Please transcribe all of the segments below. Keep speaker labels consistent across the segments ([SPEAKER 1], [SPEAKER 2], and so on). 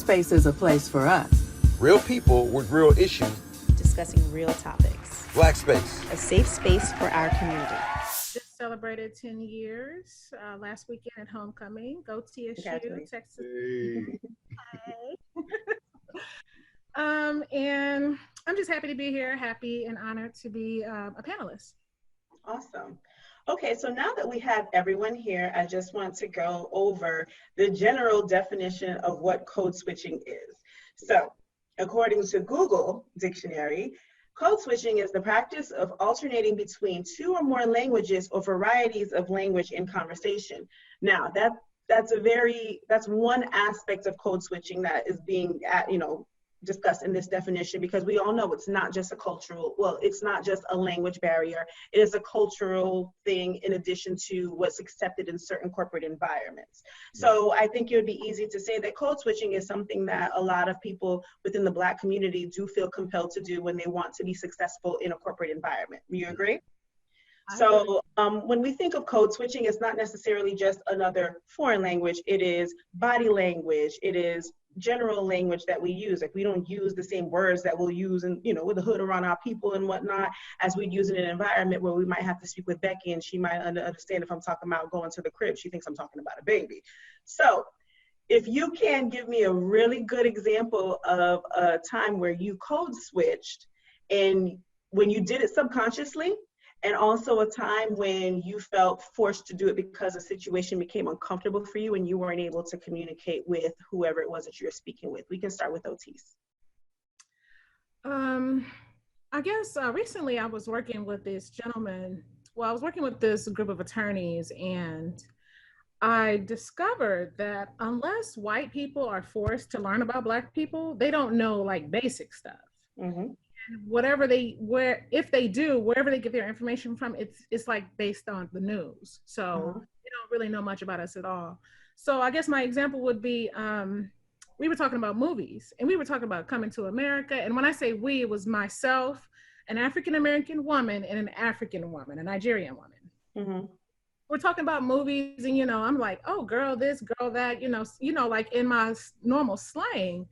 [SPEAKER 1] space is a place for us.
[SPEAKER 2] Real people with real issues.
[SPEAKER 3] Discussing real topics.
[SPEAKER 2] Black Space.
[SPEAKER 3] A safe space for our community.
[SPEAKER 4] Just celebrated 10 years last weekend at homecoming. Go TSU, Texas.
[SPEAKER 5] Hey.
[SPEAKER 4] And I'm just happy to be here, happy and honored to be a panelist.
[SPEAKER 6] Awesome. Okay, so now that we have everyone here, I just want to go over the general definition of what code switching is. So, according to Google Dictionary, code switching is the practice of alternating between two or more languages or varieties of language in conversation. Now, that's one aspect of code switching that is being discussed in this definition, because we all know it's not just it's not just a language barrier. It is a cultural thing in addition to what's accepted in certain corporate environments. So I think it would be easy to say that code switching is something that a lot of people within the Black community do feel compelled to do when they want to be successful in a corporate environment. You agree? So when we think of code switching, it's not necessarily just another foreign language. It is body language. It is general language that we use. Like, we don't use the same words that we'll use in, with the hood around our people and whatnot, as we'd use in an environment where we might have to speak with Becky and she might understand if I'm talking about going to the crib. She thinks I'm talking about a baby. So if you can give me a really good example of a time where you code switched, and when you did it subconsciously, and also a time when you felt forced to do it because a situation became uncomfortable for you and you weren't able to communicate with whoever it was that you're speaking with. We can start with Otis.
[SPEAKER 4] I guess recently I was working with this gentleman. Well, I was working with this group of attorneys, and I discovered that unless white people are forced to learn about Black people, they don't know like basic stuff. Mm-hmm. Wherever they get their information from, it's like based on the news. So they don't really know much about us at all. So I guess my example would be, we were talking about movies, and we were talking about Coming to America. And when I say we, it was myself, an African-American woman, and an African woman, a Nigerian woman. Mm-hmm. We're talking about movies, and I'm like, oh, girl this, girl that, like in my normal slang.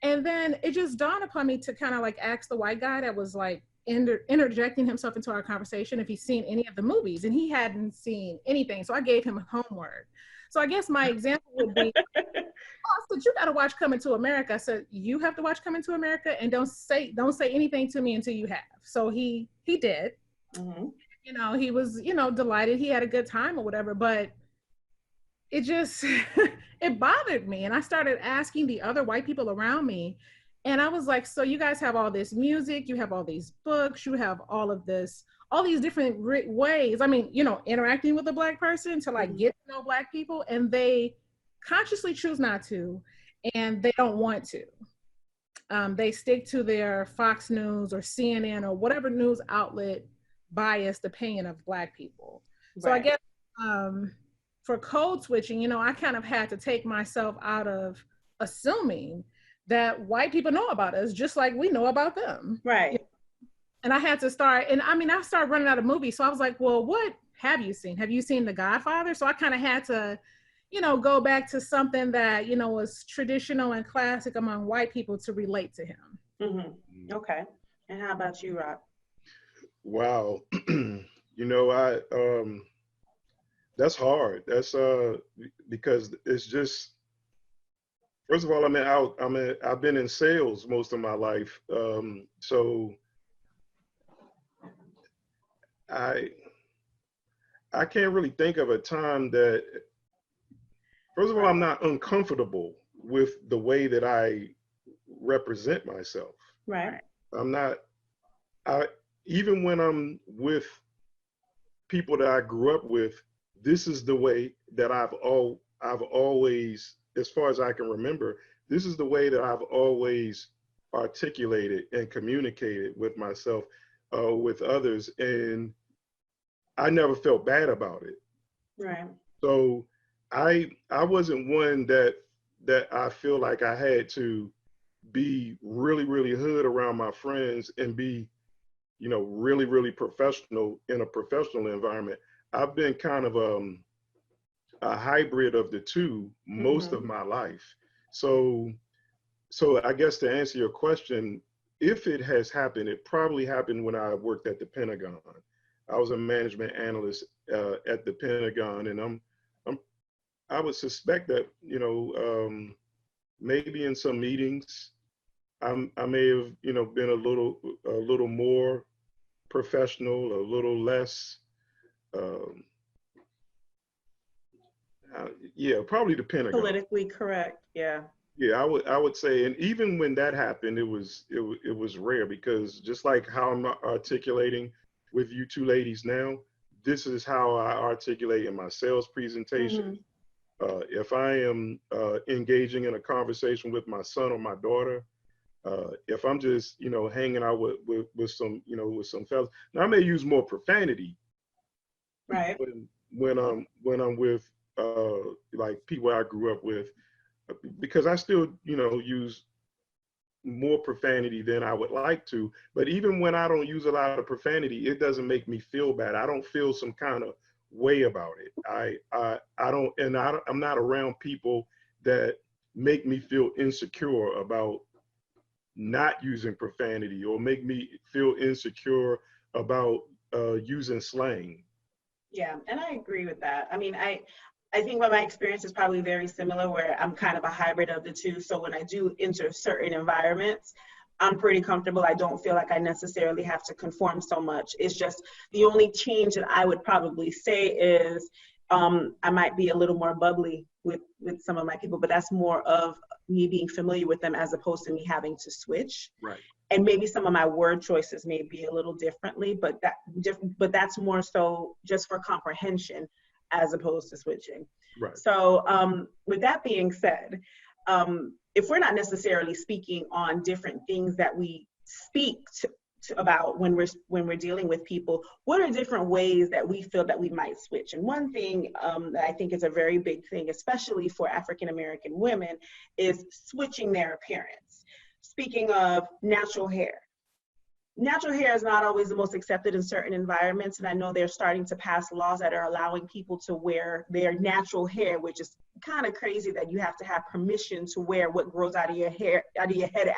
[SPEAKER 4] And then it just dawned upon me to kind of like ask the white guy that was like interjecting himself into our conversation if he's seen any of the movies, and he hadn't seen anything. So I gave him homework. So I guess my example would be, I said, you got to watch Coming to America. I said, you have to watch Coming to America, and don't say anything to me until you have. So he did. Mm-hmm. He was, delighted. He had a good time or whatever, but it just, it bothered me. And I started asking the other white people around me. And I was like, so you guys have all this music, you have all these books, you have all these different ways. I mean, interacting with a Black person to like get to know Black people, and they consciously choose not to, and they don't want to. They stick to their Fox News or CNN or whatever news outlet biased opinion of Black people. Right. So I guess, for code switching, I kind of had to take myself out of assuming that white people know about us just like we know about them.
[SPEAKER 6] Right.
[SPEAKER 4] And I had to start, I started running out of movies. So I was like, well, what have you seen? Have you seen The Godfather? So I kind of had to, go back to something that, was traditional and classic among white people to relate to him.
[SPEAKER 6] Mm-hmm. Okay. And how about you, Rob?
[SPEAKER 5] Wow. That's hard. That's because it's just, first of all, I've been in sales most of my life. So I can't really think of a time that, first of all, I'm not uncomfortable with the way that I represent myself.
[SPEAKER 6] Right.
[SPEAKER 5] Even when I'm with people that I grew up with, this is the way that I've always, as far as I can remember, this is the way that I've always articulated and communicated with myself, with others, and I never felt bad about it.
[SPEAKER 6] Right.
[SPEAKER 5] So I wasn't one that I feel like I had to be really, really hood around my friends and be, really, really professional in a professional environment. I've been kind of a hybrid of the two most of my life. So So I guess to answer your question, if it has happened, it probably happened when I worked at the Pentagon. I was a management analyst at the Pentagon, and I would suspect that, maybe in some meetings, I may have, been a little more professional, a little less. Um, yeah, probably the Pentagon.
[SPEAKER 6] Politically correct. Yeah.
[SPEAKER 5] Yeah, I would say, and even when that happened, it was rare, because just like how I'm articulating with you two ladies now, this is how I articulate in my sales presentation. If I am engaging in a conversation with my son or my daughter, if I'm just hanging out with some fellas, now I may use more profanity,
[SPEAKER 6] Right.
[SPEAKER 5] when I'm with like people I grew up with, because I still use more profanity than I would like to. But even when I don't use a lot of profanity, it doesn't make me feel bad. I don't feel some kind of way about it. I'm not around people that make me feel insecure about not using profanity, or make me feel insecure about using slang.
[SPEAKER 6] Yeah, and I agree with that. I mean, I think my experience is probably very similar, where I'm kind of a hybrid of the two. So when I do enter certain environments, I'm pretty comfortable. I don't feel like I necessarily have to conform so much. It's just the only change that I would probably say is I might be a little more bubbly with some of my people, but that's more of me being familiar with them as opposed to me having to switch.
[SPEAKER 5] Right.
[SPEAKER 6] And maybe some of my word choices may be a little differently, but that's more so just for comprehension as opposed to switching.
[SPEAKER 5] Right.
[SPEAKER 6] So with that being said, if we're not necessarily speaking on different things that we speak about when we're dealing with people, what are different ways that we feel that we might switch? And one thing that I think is a very big thing, especially for African American women, is switching their appearance. Speaking of natural hair. Natural hair is not always the most accepted in certain environments, and I know they're starting to pass laws that are allowing people to wear their natural hair, which is kind of crazy that you have to have permission to wear what grows out of your head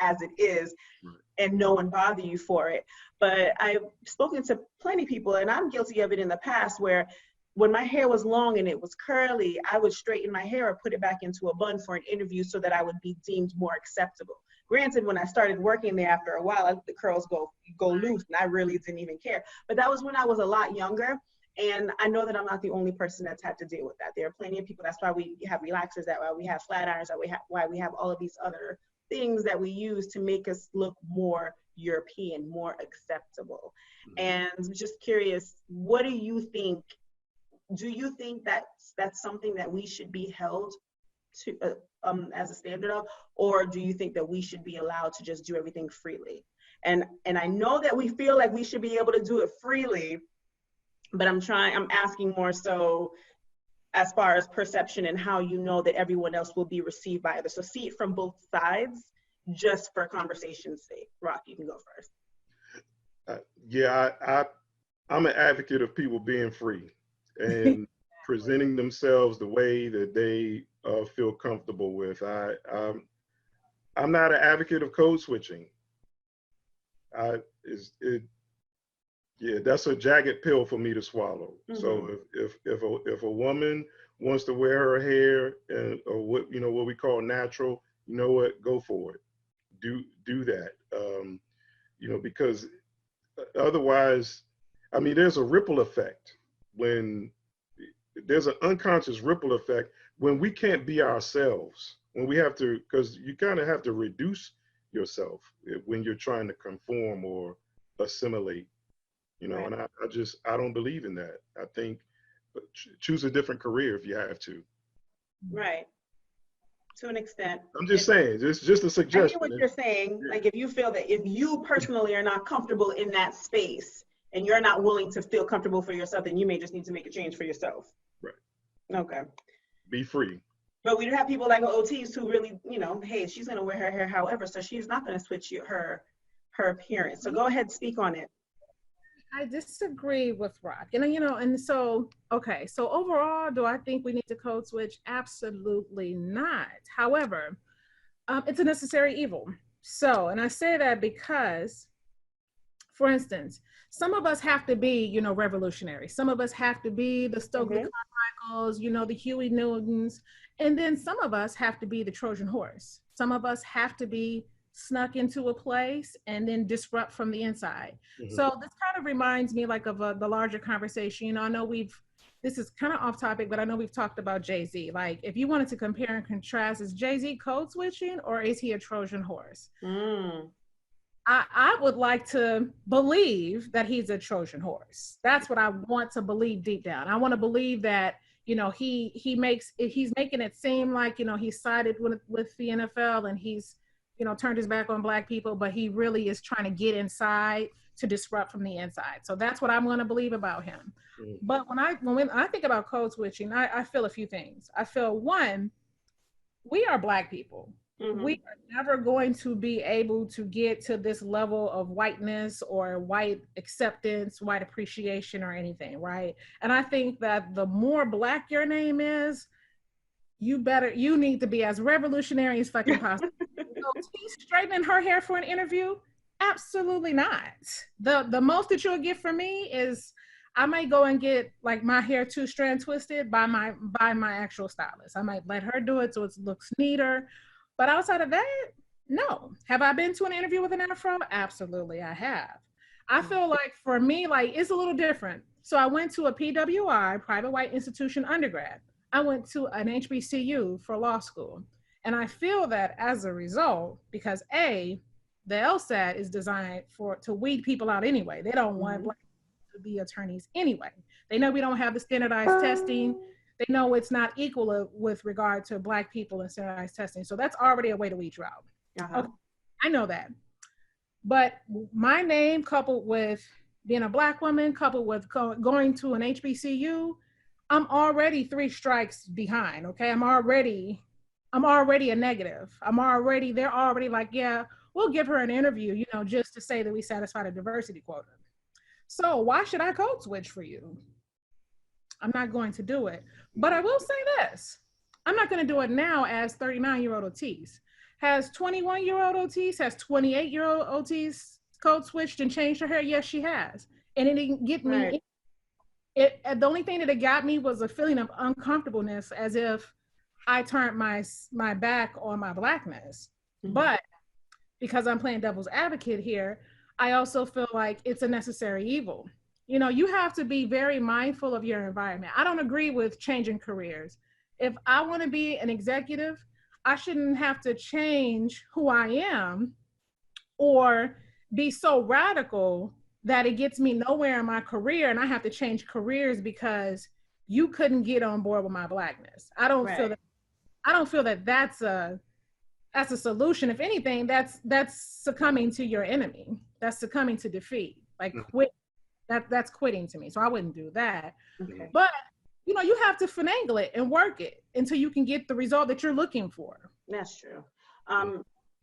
[SPEAKER 6] as it is, right, and no one bother you for it. But I've spoken to plenty of people, and I'm guilty of it in the past, where when my hair was long and it was curly, I would straighten my hair or put it back into a bun for an interview so that I would be deemed more acceptable. Granted, when I started working there, after a while, the curls go loose, and I really didn't even care. But that was when I was a lot younger, and I know that I'm not the only person that's had to deal with that. There are plenty of people. That's why we have relaxers, that's why we have flat irons, why we have all of these other things that we use to make us look more European, more acceptable. And I'm just curious, what do you think? Do you think that's something that we should be held to as a standard of, or do you think that we should be allowed to just do everything freely? And I know that we feel like we should be able to do it freely, but I'm asking more so as far as perception and how you know that everyone else will be received by others. So see it from both sides, just for conversation's sake. Rock, you can go first.
[SPEAKER 5] I'm an advocate of people being free and presenting themselves the way that they feel comfortable with. I'm not an advocate of code switching. That's a jagged pill for me to swallow. Mm-hmm. So if a woman wants to wear her hair or what we call natural, you know what, go for it. Do that. Because otherwise, I mean, there's a ripple effect. When there's an unconscious ripple effect when we can't be ourselves, when we have to, because you kind of have to reduce yourself when you're trying to conform or assimilate, right. And I don't believe in that. I think choose a different career if you have to.
[SPEAKER 6] Right. To an extent.
[SPEAKER 5] I'm just saying, it's just a suggestion.
[SPEAKER 6] I hear what you're saying. Yeah. Like if you feel that if you personally are not comfortable in that space, and you're not willing to feel comfortable for yourself, then you may just need to make a change for yourself.
[SPEAKER 5] Right.
[SPEAKER 6] Okay.
[SPEAKER 5] Be free.
[SPEAKER 6] But we do have people like OTs who really, hey, she's going to wear her hair however, so she's not going to switch her appearance. So go ahead, speak on it.
[SPEAKER 4] I disagree with Rock. And so overall, do I think we need to code switch? Absolutely not. However, It's a necessary evil. So, and I say that because, for instance, some of us have to be, you know, revolutionary. Some of us have to be the Stokely Carmichaels, you know, the Huey Newtons. And then some of us have to be the Trojan horse. Some of us have to be snuck into a place and then disrupt from the inside. So this kind of reminds me like of the larger conversation. You know, I know this is kind of off topic, but I know we've talked about Jay-Z. Like, if you wanted to compare and contrast, is Jay-Z code switching or is he a Trojan horse? I would like to believe that he's a Trojan horse. That's what I want to believe deep down. I want to believe that, you know, he's making it seem like, you know, he sided with the NFL and he's, you know, turned his back on Black people, but he really is trying to get inside to disrupt from the inside. So that's what I'm going to believe about him. But when I think about code switching, I feel a few things. I feel, one, we are Black people. We are never going to be able to get to this level of whiteness or white acceptance, white appreciation or anything, right? And I think that the more Black your name is, you need to be as revolutionary as fucking possible. So she's straightening her hair for an interview? Absolutely not. The most that you'll get from me is I might go and get like my hair 2-strand twisted by my actual stylist. I might let her do it so it looks neater. But outside of that, no. Have I been to an interview with an afro? Absolutely, I have. I feel like for me, like it's a little different. So I went to a PWI, private white institution undergrad. I went to an HBCU for law school. And I feel that as a result, because A, the LSAT is designed to weed people out anyway. They don't want Black people to be attorneys anyway. They know we don't have the standardized testing. They know it's not equal with regard to Black people and standardized testing. So that's already a way to weed you out. Okay, I know that. But my name coupled with being a Black woman, coupled with going to an HBCU, I'm already 3 strikes behind, okay? I'm already a negative. They're already like, yeah, we'll give her an interview, you know, just to say that we satisfied a diversity quota. So why should I code switch for you? I'm not going to do it. But I will say this. I'm not going to do it now as 39-year-old Otis. Has 21-year-old Otis, has 28-year-old Otis code switched and changed her hair? Yes, she has. And it didn't get me. The only thing that it got me was a feeling of uncomfortableness, as if I turned my back on my Blackness. But because I'm playing devil's advocate here, I also feel like it's a necessary evil. You know, you have to be very mindful of your environment. I don't agree with changing careers. If I want to be an executive, I shouldn't have to change who I am or be so radical that it gets me nowhere in my career and I have to change careers because you couldn't get on board with my Blackness. I don't feel that that's a solution. If anything, that's succumbing to your enemy. That's succumbing to defeat. Like quit. That's quitting to me. So I wouldn't do that. Okay. But you know, you have to finagle it and work it until you can get the result that you're looking for.
[SPEAKER 6] That's true.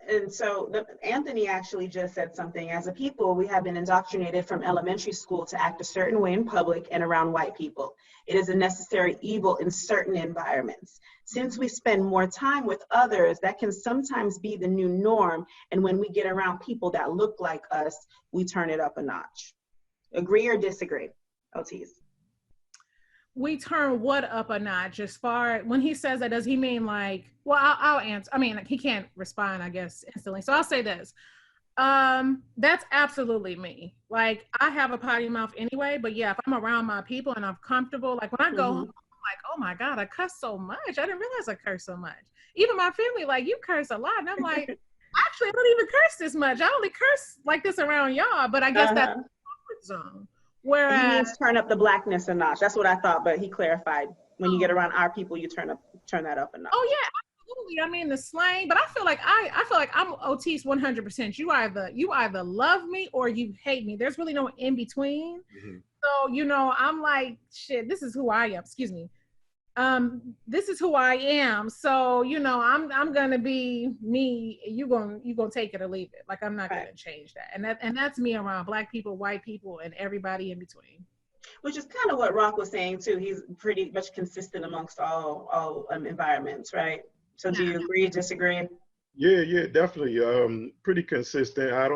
[SPEAKER 6] And so Anthony actually just said something. As a people, we have been indoctrinated from elementary school to act a certain way in public and around white people. It is a necessary evil in certain environments. Since we spend more time with others, that can sometimes be the new norm. And when we get around people that look like us, we turn it up a notch. Agree or disagree, Otis?
[SPEAKER 4] We turn what up a notch? As far when he says that, does he mean like, well, I'll answer. I mean, he can't respond, I guess, instantly. So I'll say this. That's absolutely me. Like, I have a potty mouth anyway, but yeah, if I'm around my people and I'm comfortable, like when I go home, I'm like, oh my God, I cuss so much. I didn't realize I curse so much. Even my family, like, you curse a lot. And I'm like, actually, I don't even curse this much. I only curse like this around y'all, but I guess that's the comfort zone. Whereas
[SPEAKER 6] he means turn up the Blackness a notch. That's what I thought, but he clarified. When you get around our people, you turn that up a notch.
[SPEAKER 4] Oh yeah, absolutely. I mean the slang, but I feel like I'm Otis 100%. You either love me or you hate me. There's really no in between. So you know, I'm like, shit, this is who I am. Excuse me. This is who I am. So you know, I'm gonna be me. You gonna take it or leave it. Like I'm not gonna change that. And that's me around Black people, white people, and everybody in between.
[SPEAKER 6] Which is kind of what Rock was saying too. He's pretty much consistent amongst all environments, right? So do you agree, disagree?
[SPEAKER 5] Yeah, definitely. Pretty consistent. I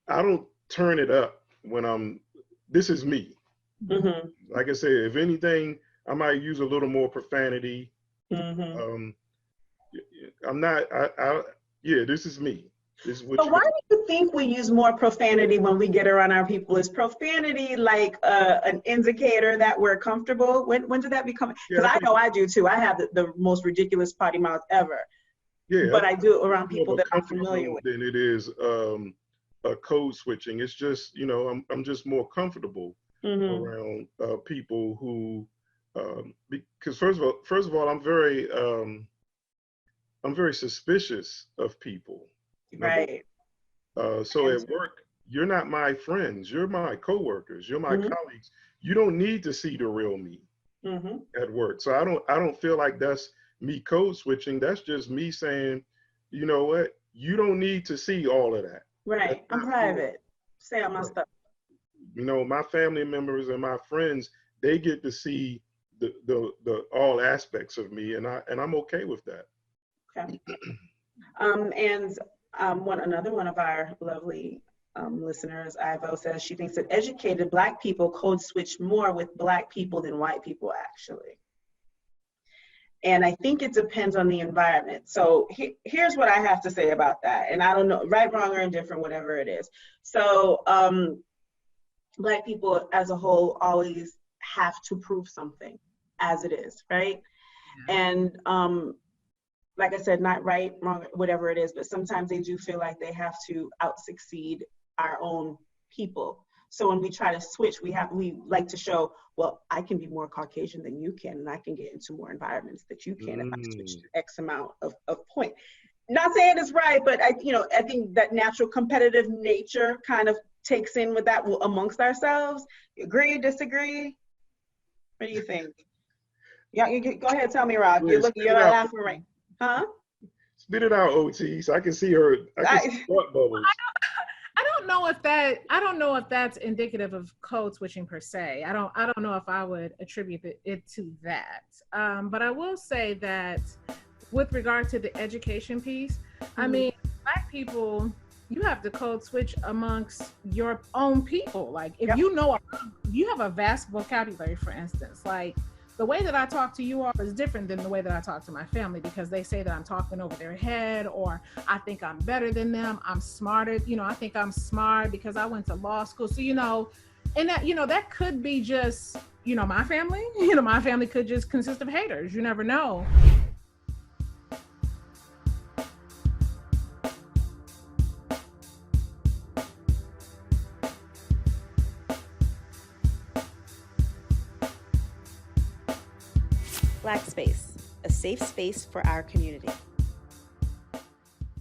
[SPEAKER 5] I don't turn it up when this is me.
[SPEAKER 6] Mm-hmm.
[SPEAKER 5] Like I said, if anything, I might use a little more profanity.
[SPEAKER 6] Mm-hmm.
[SPEAKER 5] Um, I'm not, yeah, this is me. This is what
[SPEAKER 6] So
[SPEAKER 5] you
[SPEAKER 6] why
[SPEAKER 5] got.
[SPEAKER 6] do you think we use more profanity when we get around our people? Is profanity like an indicator that we're comfortable? When did that become?
[SPEAKER 5] Yeah,
[SPEAKER 6] Because I know I do too. I have the most ridiculous potty mouth ever,
[SPEAKER 5] yeah,
[SPEAKER 6] but I do it around
[SPEAKER 5] more of
[SPEAKER 6] people
[SPEAKER 5] a
[SPEAKER 6] that I'm
[SPEAKER 5] comfort
[SPEAKER 6] familiar
[SPEAKER 5] zone
[SPEAKER 6] with.
[SPEAKER 5] than it is a code switching. It's just, I'm just more comfortable
[SPEAKER 6] Mm-hmm.
[SPEAKER 5] around people who, because first of all, I'm very suspicious of people. Number
[SPEAKER 6] Right.
[SPEAKER 5] so
[SPEAKER 6] And
[SPEAKER 5] at work, you're not my friends. You're my coworkers. You're my
[SPEAKER 6] mm-hmm.
[SPEAKER 5] colleagues. You don't need to see the real me
[SPEAKER 6] Mm-hmm.
[SPEAKER 5] at work. So I don't feel like that's me code switching. That's just me saying, you know what? You don't need to see all of that. That's
[SPEAKER 6] Right. I'm
[SPEAKER 5] not for
[SPEAKER 6] private. Say all my
[SPEAKER 5] right.
[SPEAKER 6] stuff.
[SPEAKER 5] My family members and my friends, they get to see the all aspects of me, and I'm okay with that.
[SPEAKER 6] Okay. And another one of our lovely listeners, Ivo, says she thinks that educated Black people code switch more with Black people than white people, actually. And I think it depends on the environment. So here's what I have to say about that. And I don't know, right, wrong, or indifferent, whatever it is. So Black people as a whole always have to prove something as it is, right? Yeah. And like I said, not right, wrong, whatever it is, but sometimes they do feel like they have to out-succeed our own people. So when we try to switch, we like to show, well, I can be more Caucasian than you can, and I can get into more environments that you can if I switch to X amount of point. Not saying it's right, but I think that natural competitive nature kind of takes in with that amongst ourselves. Agree, disagree? What do you think? Yeah, you go ahead, tell me, Rob. You're not laughing, right? Huh?
[SPEAKER 5] Spit it out, OT, so I can see her. I can see thought bubbles.
[SPEAKER 4] I don't know if that's indicative of code switching per se. I don't know if I would attribute it to that. But I will say that with regard to the education piece, I mean, Black people, you have to code switch amongst your own people. Like if you have a vast vocabulary, for instance, like the way that I talk to you all is different than the way that I talk to my family, because they say that I'm talking over their head, or I think I'm better than them. I'm smarter. I think I'm smart because I went to law school. So, and that, that could be just, my family, my family could just consist of haters. You never know.
[SPEAKER 3] Black Space, a safe space for our community.